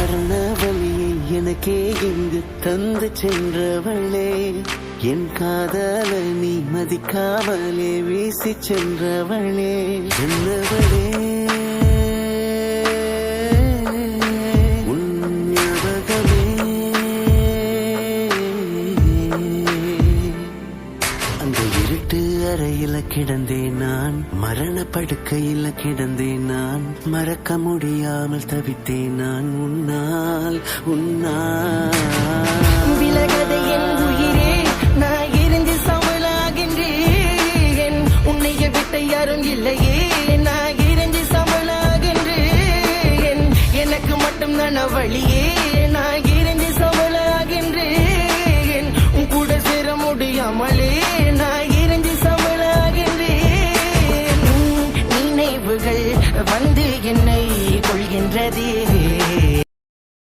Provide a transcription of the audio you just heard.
மரண வழியை எனக்கே இங்கு தந்து சென்றவளே, என் காதல நீ மதிக்காமலே வீசி சென்றவளே, என்னவளே அறையில கிடந்தேன் நான், மரண படுக்கையில கிடந்தேன் நான், மறக்க முடியாமல் தவித்தேன் நான் உன்னால் விலகத என் உயிரே, நான் இருந்து சமலாகின்றேன். உன்னைய விட்ட யாரும் இல்லையே, நான் இருந்து சமலாகின்றேன். எனக்கு மட்டும் தான வழியே.